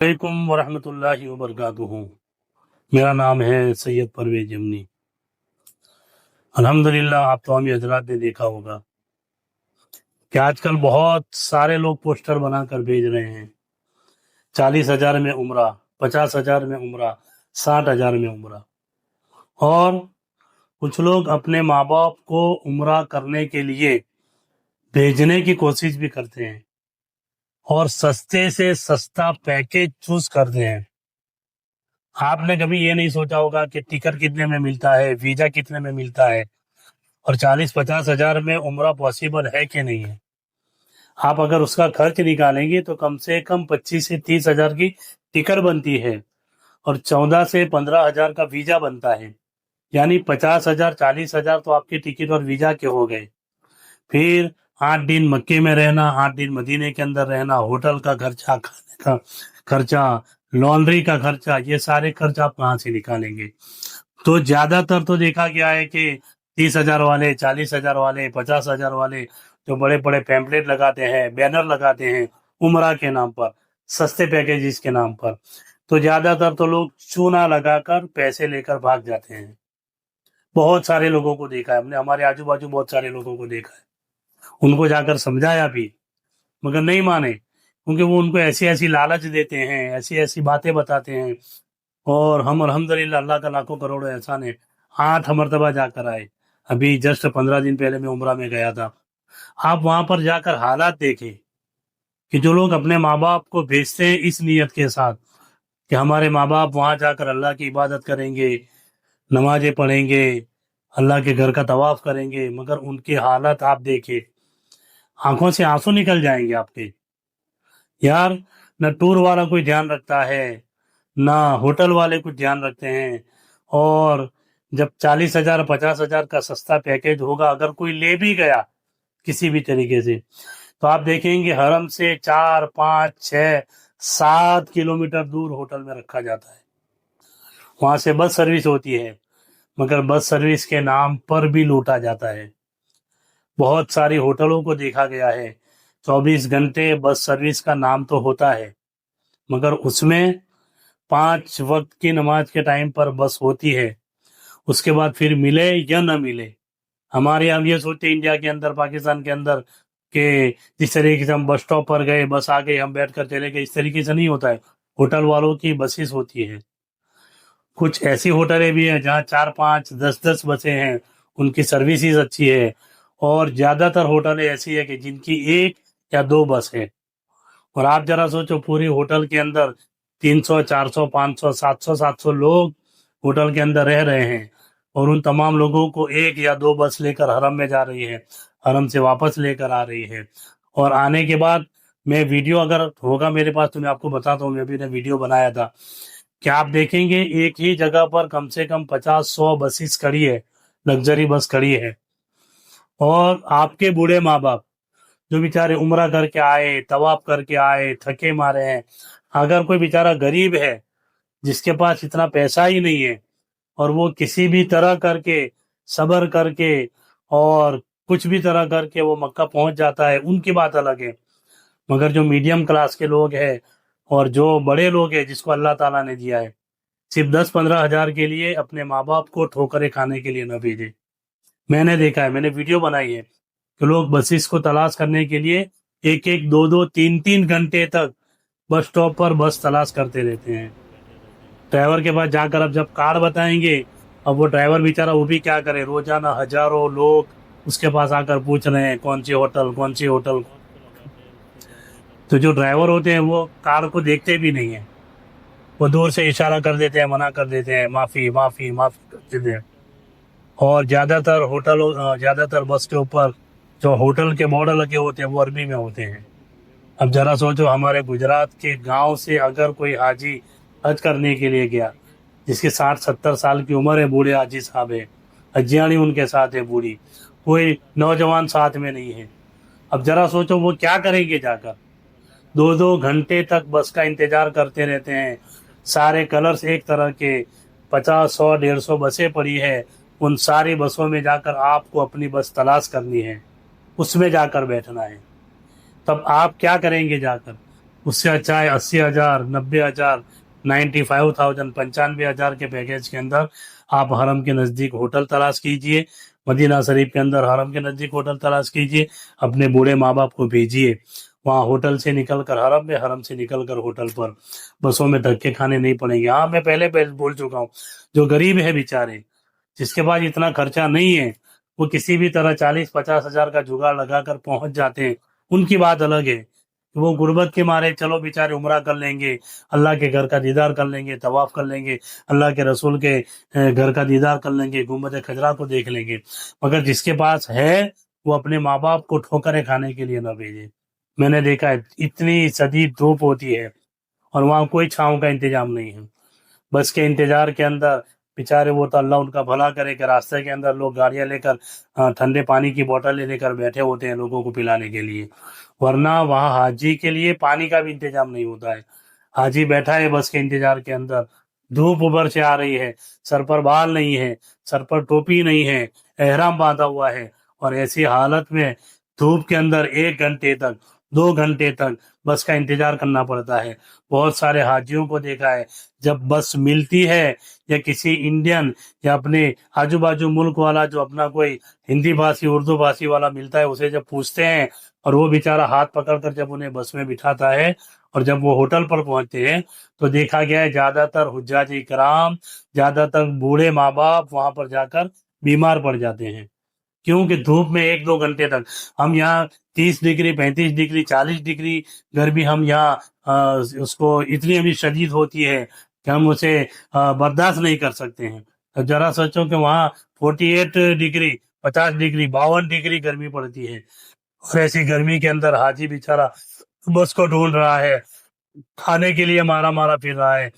अलैकुम वरहमतुल्लाहि वबरकातुहू। मेरा नाम है सैयद परवेज यमनी। अल्हम्दुलिल्लाह, आप तो हमें हजरात ने देखा होगा कि आजकल बहुत सारे लोग पोस्टर बनाकर भेज रहे हैं। 40,000 में उम्रा, 50,000 में उम्रा, 60,000 में उम्रा। और कुछ लोग अपने माँ बाप को उम्रा करने के लिए भेजने की कोशिश भी करते हैं और सस्ते से सस्ता पैकेज चूज करते हैं। आपने कभी ये नहीं सोचा होगा कि टिकट कितने में मिलता है, वीजा कितने में मिलता है, और 40-50 हजार में उम्रा पॉसिबल है कि नहीं है। आप अगर उसका खर्च निकालेंगे तो कम से कम 25 से 30 हजार की टिकट बनती है और 14 से 15 हजार का वीजा बनता है। यानी 50 हजार, 40 हजार तो आपके टिकट और वीजा के हो गए। फिर 8 दिन मक्के में रहना, 8 दिन मदीने के अंदर रहना, होटल का खर्चा, खाने का खर्चा, लॉन्ड्री का खर्चा, ये सारे खर्च आप कहाँ से निकालेंगे। तो ज्यादातर तो देखा गया है कि 30 हजार वाले, 40 हजार वाले, 50 हजार वाले जो बड़े बड़े पैम्पलेट लगाते हैं, बैनर लगाते हैं उमरा के नाम पर, सस्ते पैकेजेस के नाम पर, तो ज्यादातर तो लोग चूना लगाकर पैसे लेकर भाग जाते हैं। बहुत सारे लोगों को देखा है हमने, हमारे आजू बाजू बहुत सारे लोगों को देखा है। उनको जाकर समझाया भी मगर नहीं माने, क्योंकि वो उनको ऐसी ऐसी लालच देते हैं, ऐसी ऐसी बातें बताते हैं। और हम अल्हम्दुलिल्लाह, अल्लाह का लाखों करोड़ों एहसान है, 8 मरतबा जाकर आए। अभी जस्ट 15 दिन पहले मैं उम्रा में गया था। आप वहां पर जाकर हालात देखें कि जो लोग अपने माँ बाप को भेजते हैं इस नीयत के साथ कि हमारे माँ बाप वहां जाकर अल्लाह की इबादत करेंगे, नमाजें पढ़ेंगे, अल्लाह के घर का तवाफ करेंगे, मगर उनकी हालत आप देखें, आंखों से आंसू निकल जाएंगे आपके। यार, न टूर वाला कोई ध्यान रखता है, ना होटल वाले कुछ ध्यान रखते हैं। और जब 40 हजार, 50 हजार का सस्ता पैकेज होगा, अगर कोई ले भी गया किसी भी तरीके से, तो आप देखेंगे हरम से 4, 5, 6, 7 किलोमीटर दूर होटल में रखा जाता है। वहां से बस सर्विस होती है, मगर बस सर्विस के नाम पर भी लूटा जाता है। बहुत सारी होटलों को देखा गया है, 24 घंटे बस सर्विस का नाम तो होता है, मगर उसमें 5 वक्त की नमाज के टाइम पर बस होती है। उसके बाद फिर मिले या न मिले, हमारे यहाँ ये सोचते हैं इंडिया के अंदर, पाकिस्तान के अंदर, कि जिस तरीके से हम बस स्टॉप पर गए, बस आ गई, हम बैठ कर चले गए, इस तरीके से नहीं होता है। होटल वालों की बसेस होती है। कुछ ऐसी होटलें भी हैं जहाँ 4, 5, 10 बसें हैं, उनकी सर्विसेज अच्छी है। और ज्यादातर होटलें ऐसी है कि जिनकी 1 या 2 बस है। और आप जरा सोचो, पूरी होटल के अंदर 300, 400, 500, 700, 700 लोग होटल के अंदर रह रहे हैं, और उन तमाम लोगों को 1 या 2 बस लेकर हरम में जा रही है, हरम से वापस लेकर आ रही है। और आने के बाद मैं वीडियो अगर होगा मेरे पास तो मैं आपको बताता हूँ, मैं भी ने वीडियो बनाया था कि आप देखेंगे एक ही जगह पर कम से कम 50-100 बसेस खड़ी है, लग्जरी बस खड़ी है। और आपके बूढ़े माँ बाप जो बेचारे उम्रा करके आए, तवाफ करके आए, थके मारे हैं, अगर कोई बेचारा गरीब है जिसके पास इतना पैसा ही नहीं है, और वो किसी भी तरह करके, सब्र करके, और कुछ भी तरह करके वो मक्का पहुंच जाता है, उनकी बात अलग है। मगर जो मीडियम क्लास के लोग हैं और जो बड़े लोग हैं जिसको अल्लाह ताला ने दिया है, सिर्फ 10-15 हजार के लिए अपने माँ बाप को ठोकरें खाने के लिए न भेजे। मैंने देखा है, मैंने वीडियो बनाई है कि लोग बसेस को तलाश करने के लिए 1-1, 2-2, 3-3 घंटे तक बस स्टॉप पर बस तलाश करते रहते हैं। ड्राइवर के पास जाकर अब जब कार्ड बताएंगे, अब वो ड्राइवर बेचारा वो भी क्या करे, रोजाना हजारों लोग उसके पास आकर पूछ रहे हैं कौन सी होटल, कौन सी होटल। तो जो ड्राइवर होते हैं वो कार्ड को देखते भी नहीं है, वो दूर से इशारा कर देते हैं, मना कर देते हैं, माफी माफी माफी कर देते हैं। और ज्यादातर बस के ऊपर जो होटल के मॉडल लगे होते हैं वो अरबी में होते हैं। अब जरा सोचो, हमारे गुजरात के गांव से अगर कोई हाजी हज करने के लिए गया, जिसकी 60-70 साल की उम्र है, बूढ़े हाजी साहब है, हजियाणी उनके साथ है बूढ़ी, कोई नौजवान साथ में नहीं है, अब जरा सोचो वो क्या करेंगे जाकर। 2-2 घंटे तक बस का इंतजार करते रहते हैं। सारे कलर्स एक तरह के, 50, 100, 150 बसें पड़ी है, उन सारी बसों में जाकर आपको अपनी बस तलाश करनी है, उसमें जाकर बैठना है। तब आप क्या करेंगे जाकर, उससे अच्छा है 80,000, 90,000, 95,000, 95,000 के पैकेज के अंदर आप हरम के नज़दीक होटल तलाश कीजिए, मदीना शरीफ के अंदर हरम के नज़दीक होटल तलाश कीजिए, अपने बूढ़े माँ बाप को भेजिए वहाँ होटल से निकल कर हरम में, हरम से निकल कर होटल पर। बसों में धक्के खाने नहीं पड़ेंगे। हाँ, मैं पहले बोल चुका हूँ, जो गरीब है बेचारे, जिसके पास इतना खर्चा नहीं है, वो किसी भी तरह 40-50 हजार का जुगाड़ लगाकर पहुंच जाते हैं, उनकी बात अलग है। वो गुर्बत के मारे चलो बेचारे उम्रा कर लेंगे, अल्लाह के घर का दीदार कर लेंगे, तवाफ कर लेंगे, अल्लाह के रसूल के घर का दीदार कर लेंगे, गुंबद खजरा को देख लेंगे, मगर जिसके पास है वो अपने माँ बाप को ठोकरें खाने के लिए न भेजे। मैंने देखा है, इतनी शदीद धूप होती है और वहाँ कोई छाँव का इंतजाम नहीं है। बस के इंतजार के अंदर बेचारे, वो तो अल्लाह उनका भला करे कि रास्ते के अंदर लोग गाड़ियां लेकर ठंडे पानी की बोतलें लेकर बैठे होते हैं लोगों को पिलाने के लिए, वरना वहाँ हाजी के लिए पानी का भी इंतजाम नहीं होता है। हाजी बैठा है बस के इंतजार के अंदर, धूप ऊपर से आ रही है, सर पर बाल नहीं है, सर पर टोपी नहीं है, एहराम बांधा हुआ है, और ऐसी हालत में धूप के अंदर 1 घंटे तक, 2 घंटे तक बस का इंतजार करना पड़ता है। बहुत सारे हाजियों को देखा है, जब बस मिलती है या किसी इंडियन या अपने आजू बाजू मुल्क वाला जो अपना कोई हिंदी भाषी उर्दू भाषी वाला मिलता है, उसे जब पूछते हैं और वो बेचारा हाथ पकड़कर जब उन्हें बस में बिठाता है और जब वो होटल पर पहुंचते हैं, तो देखा गया है ज्यादातर हुज्जाज इकराम, ज्यादातर बूढ़े माँ बाप वहां पर जाकर बीमार पड़ जाते हैं। क्योंकि धूप में 1-2 घंटे तक, हम यहाँ 30 डिग्री, 35 डिग्री, 40 डिग्री गर्मी हम यहाँ उसको इतनी अभी शदीद होती है कि हम उसे बर्दाश्त नहीं कर सकते हैं। तो जरा सोचो कि वहाँ 48 डिग्री, 50 डिग्री, 52 डिग्री गर्मी पड़ती है, और ऐसी गर्मी के अंदर हाजी बेचारा बस को ढूंढ रहा है, खाने के लिए मारा मारा फिर रहा है,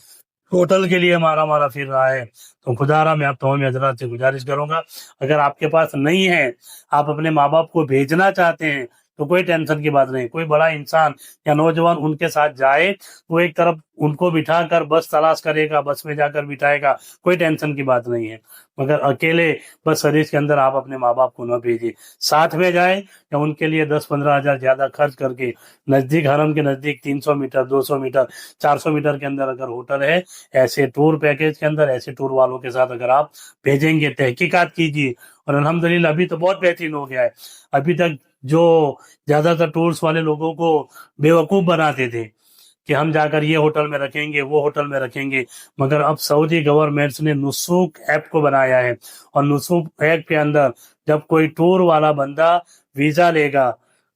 होटल के लिए मारा मारा फिर रहा है। तो खुदारा मैं आप तमाम हजरात से गुजारिश करूंगा, अगर आपके पास नहीं है, आप अपने माँ बाप को भेजना चाहते हैं, तो कोई टेंशन की बात नहीं। कोई बड़ा इंसान या नौजवान उनके साथ जाए, वो एक तरफ उनको बिठा कर बस तलाश करेगा, बस में जाकर बिठाएगा, कोई टेंशन की बात नहीं है। मगर अकेले बस सर्विस के अंदर आप अपने माँ बाप को न भेजिए, साथ में जाए या उनके लिए 10-15 हजार ज्यादा खर्च करके नजदीक, हरम के नजदीक 300 मीटर, 200 मीटर, 400 मीटर के अंदर अगर होटल है, ऐसे टूर पैकेज के अंदर ऐसे टूर वालों के साथ अगर आप भेजेंगे, तहकीकात कीजिए। और अल्हम्दुलिल्लाह अभी तो बहुत बेहतरीन हो गया है। अभी तक जो ज्यादातर टूर्स वाले लोगों को बेवकूफ बनाते थे कि हम जाकर ये होटल में रखेंगे, वो होटल में रखेंगे, मगर अब सऊदी गवर्नमेंट ने नुसूक ऐप को बनाया है, और नुसूक ऐप के अंदर जब कोई टूर वाला बंदा वीजा लेगा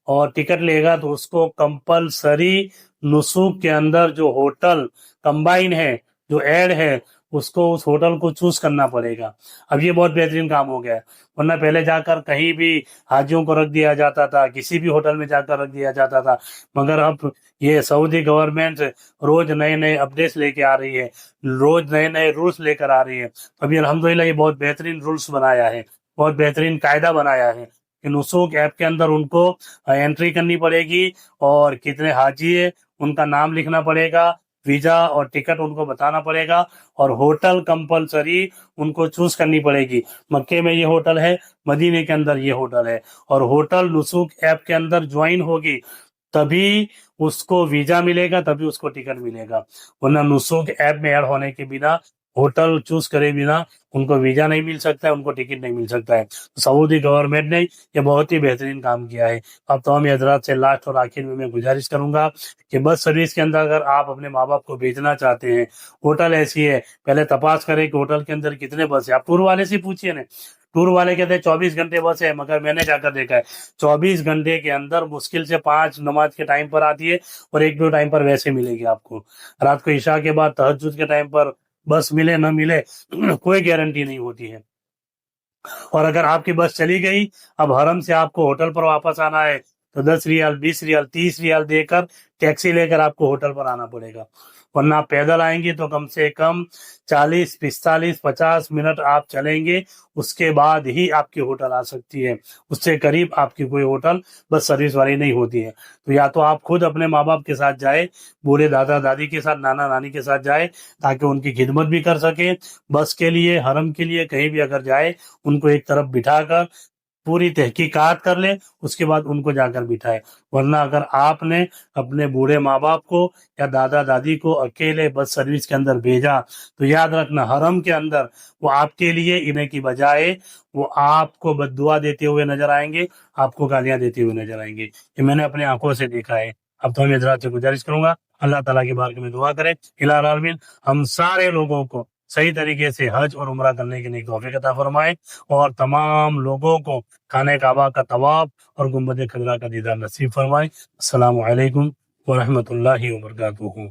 और टिकट लेगा, तो उसको कंपलसरी नुसूक के अंदर जो होटल कंबाइन है, जो ऐड है, उसको उस होटल को चूज करना पड़ेगा। अब ये बहुत बेहतरीन काम हो गया है, वरना पहले जाकर कहीं भी हाजियों को रख दिया जाता था, किसी भी होटल में जाकर रख दिया जाता था। मगर अब ये सऊदी गवर्नमेंट रोज नए नए अपडेट्स लेके आ रही है, रोज नए नए रूल्स लेकर आ रही है। अभी अल्हम्दुलिल्लाह ये बहुत बेहतरीन रूल्स बनाया है, बहुत बेहतरीन कायदा बनाया है कि नुसूक ऐप के अंदर उनको एंट्री करनी पड़ेगी, और कितने हाजी है उनका नाम लिखना पड़ेगा, वीजा और टिकट उनको बताना पड़ेगा, और होटल कंपलसरी उनको चूज करनी पड़ेगी। मक्के में ये होटल है, मदीने के अंदर ये होटल है, और होटल नुसूक ऐप के अंदर ज्वाइन होगी तभी उसको वीजा मिलेगा, तभी उसको टिकट मिलेगा, वरना नुसूक ऐप में ऐड होने के बिना, होटल चूज करे बिना उनको वीजा नहीं मिल सकता है, उनको टिकट नहीं मिल सकता है। तो सऊदी गवर्नमेंट ने ये बहुत ही बेहतरीन काम किया है। अब तो हम हजरात से लास्ट और आखिर में मैं गुजारिश करूंगा कि बस सर्विस के अंदर अगर आप अपने माँ बाप को भेजना चाहते हैं, होटल ऐसी है, पहले तपास करें कि होटल के अंदर कितने बस है। आप टूर वाले से पूछिए ना, टूर वाले कहते हैं 24 घंटे बस है, मगर मैंने जाकर देखा है 24 घंटे के अंदर मुश्किल से 5 नमाज के टाइम पर आती है, और 1-2 टाइम पर वैसे मिलेगी आपको। रात को ईशा के बाद तहज्जुद के टाइम पर बस मिले न मिले कोई गारंटी नहीं होती है। और अगर आपकी बस चली गई, अब हरम से आपको होटल पर वापस आना है, तो 10 रियाल, 20 रियाल, 30 रियाल देकर टैक्सी लेकर आपको होटल पर आना पड़ेगा, वरना आप पैदल आएंगे तो कम से कम 40, 45, 50 मिनट आप चलेंगे, उसके बाद ही आपकी होटल आ सकती है। उससे करीब आपकी कोई होटल बस सर्विस वाली नहीं होती है। तो या तो आप खुद अपने माँ बाप के साथ जाए, बूढ़े दादा दादी के साथ, नाना नानी के साथ जाए, ताकि उनकी खिदमत भी कर सके। बस के लिए, हरम के लिए कहीं भी अगर जाए, उनको एक तरफ बिठाकर پوری تحقیقات کر لیں، اس کے بعد ان کو جا کر بٹھائے. ورنہ اگر آپ نے اپنے بوڑھے ماں باپ کو یا دادا دادی کو اکیلے بس سروس کے اندر بھیجا تو یاد رکھنا حرم کے اندر وہ آپ کے لیے انہیں کی بجائے وہ آپ کو بد دعا دیتے ہوئے نظر آئیں گے، آپ کو گالیاں دیتے ہوئے نظر آئیں گے. یہ میں نے اپنے آنکھوں سے دیکھا ہے. اب تو میں حضرات سے گزارش کروں گا اللہ تعالیٰ کی بارگاہ میں دعا کرے الہ العالمین ہم سارے لوگوں کو صحیح طریقے سے حج اور عمرہ کرنے کی نیک توفیق عطا فرمائے، اور تمام لوگوں کو خانہ کعبہ کا طواف اور گنبد خضرا کا دیدار نصیب فرمائے. السلام علیکم ورحمۃ اللہ وبرکاتہ.